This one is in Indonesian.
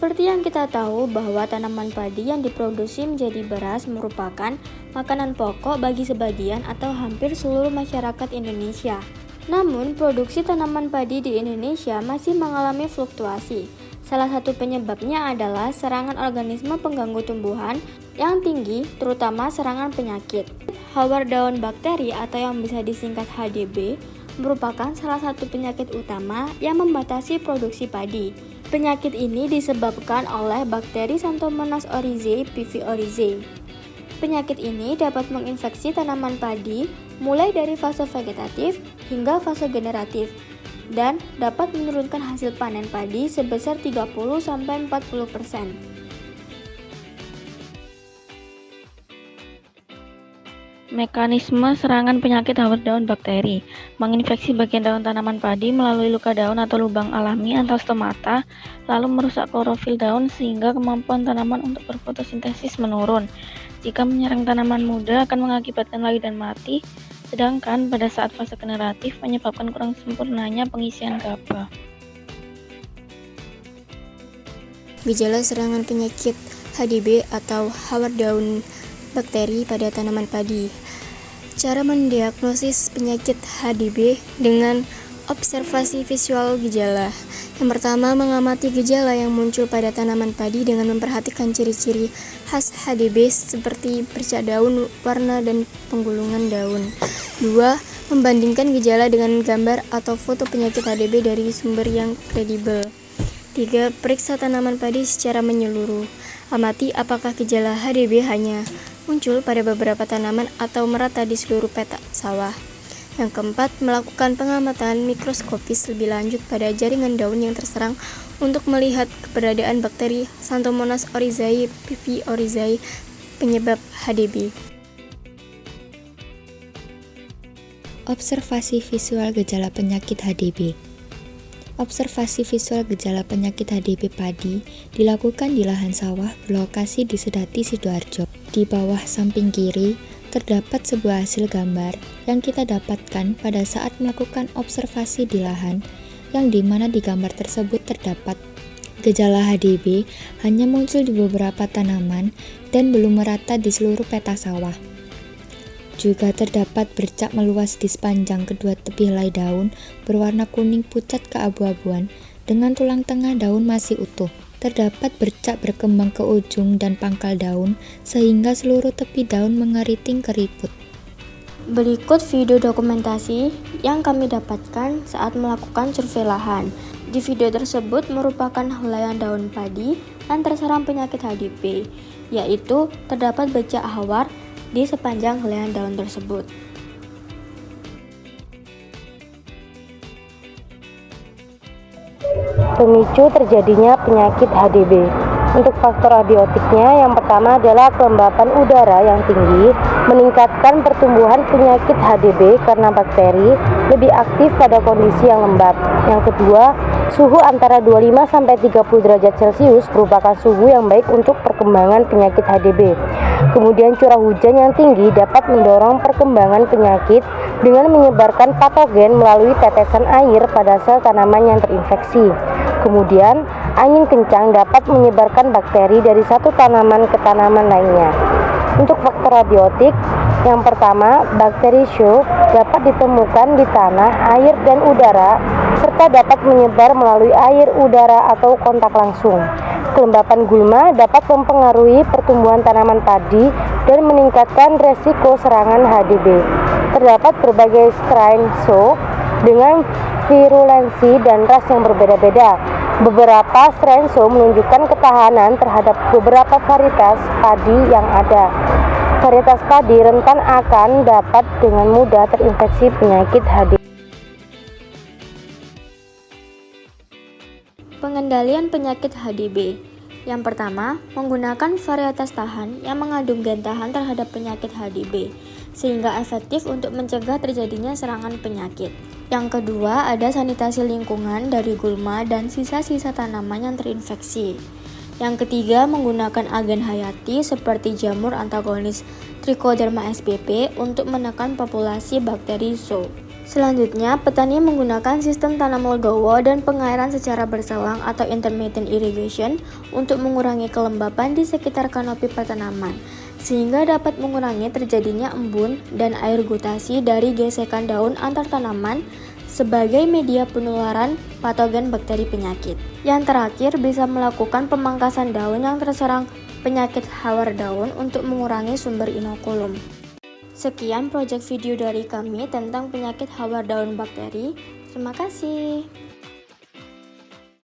Seperti yang kita tahu bahwa tanaman padi yang diproduksi menjadi beras merupakan makanan pokok bagi sebagian atau hampir seluruh masyarakat Indonesia. Namun, produksi tanaman padi di Indonesia masih mengalami fluktuasi. Salah satu penyebabnya adalah serangan organisme pengganggu tumbuhan yang tinggi, terutama serangan penyakit. Hawar daun bakteri atau yang bisa disingkat HDB merupakan salah satu penyakit utama yang membatasi produksi padi. Penyakit ini disebabkan oleh bakteri Xanthomonas oryzae PV oryzae. Penyakit ini dapat menginfeksi tanaman padi mulai dari fase vegetatif hingga fase generatif dan dapat menurunkan hasil panen padi sebesar 30-40%. Mekanisme serangan penyakit hawar daun bakteri menginfeksi bagian daun tanaman padi melalui luka daun atau lubang alami atau stomata, lalu merusak klorofil daun sehingga kemampuan tanaman untuk berfotosintesis menurun. Jika menyerang tanaman muda akan mengakibatkan layu dan mati, sedangkan pada saat fase generatif menyebabkan kurang sempurnanya pengisian gaba. Gejala serangan penyakit HDB atau hawar daun bakteri pada tanaman padi. Cara mendiagnosis penyakit HDB dengan observasi visual gejala. Yang pertama, mengamati gejala yang muncul pada tanaman padi dengan memperhatikan ciri-ciri khas HDB seperti bercak daun, warna, dan penggulungan daun. 2. Membandingkan gejala dengan gambar atau foto penyakit HDB dari sumber yang kredibel. 3. Periksa tanaman padi secara menyeluruh. Amati apakah gejala HDB hanya muncul pada beberapa tanaman atau merata di seluruh petak sawah. Yang keempat, melakukan pengamatan mikroskopis lebih lanjut pada jaringan daun yang terserang untuk melihat keberadaan bakteri Xanthomonas oryzae PV oryzae penyebab HDB. Observasi visual gejala penyakit HDB. Observasi visual gejala penyakit HDB padi dilakukan di lahan sawah berlokasi di Sedati, Sidoarjo. Di bawah samping kiri, terdapat sebuah hasil gambar yang kita dapatkan pada saat melakukan observasi di lahan, yang dimana di gambar tersebut terdapat gejala HDB hanya muncul di beberapa tanaman dan belum merata di seluruh petak sawah. Juga terdapat bercak meluas di sepanjang kedua tepi helai daun berwarna kuning pucat keabu-abuan dengan tulang tengah daun masih utuh. Terdapat bercak berkembang ke ujung dan pangkal daun sehingga seluruh tepi daun mengeriting keriput. Berikut video dokumentasi yang kami dapatkan saat melakukan survei lahan. Di video tersebut merupakan helaian daun padi yang terserang penyakit HDB, yaitu terdapat bercak hawar di sepanjang helaian daun tersebut. Pemicu terjadinya penyakit HDB. Untuk faktor abiotiknya, yang pertama adalah kelembapan udara yang tinggi meningkatkan pertumbuhan penyakit HDB karena bakteri lebih aktif pada kondisi yang lembab. Yang kedua, suhu antara 25-30 derajat Celcius merupakan suhu yang baik untuk perkembangan penyakit HDB. Kemudian curah hujan yang tinggi dapat mendorong perkembangan penyakit dengan menyebarkan patogen melalui tetesan air pada sel tanaman yang terinfeksi. Kemudian, angin kencang dapat menyebarkan bakteri dari satu tanaman ke tanaman lainnya. Untuk faktor abiotik, yang pertama, bakteri Show dapat ditemukan di tanah, air, dan udara, serta dapat menyebar melalui air, udara, atau kontak langsung. Kelembapan gulma dapat mempengaruhi pertumbuhan tanaman padi dan meningkatkan resiko serangan HDB. Terdapat berbagai strain Show dengan virulensi dan ras yang berbeda-beda. Beberapa strain Show menunjukkan ketahanan terhadap beberapa varietas padi yang ada. Varietas padi rentan akan dapat dengan mudah terinfeksi penyakit HDB. Pengendalian penyakit HDB. Yang pertama, menggunakan varietas tahan yang mengandung gen tahan terhadap penyakit HDB, sehingga efektif untuk mencegah terjadinya serangan penyakit. Yang kedua, ada sanitasi lingkungan dari gulma dan sisa-sisa tanaman yang terinfeksi. Yang ketiga, menggunakan agen hayati seperti jamur antagonis Trichoderma spp untuk menekan populasi bakteri Show. Selanjutnya, petani menggunakan sistem tanam legowo dan pengairan secara berselang atau intermittent irrigation untuk mengurangi kelembapan di sekitar kanopi petanaman, sehingga dapat mengurangi terjadinya embun dan air gutasi dari gesekan daun antar tanaman sebagai media penularan patogen bakteri penyakit. Yang terakhir, bisa melakukan pemangkasan daun yang terserang penyakit hawar daun untuk mengurangi sumber inokulum. Sekian project video dari kami tentang penyakit hawar daun bakteri. Terima kasih.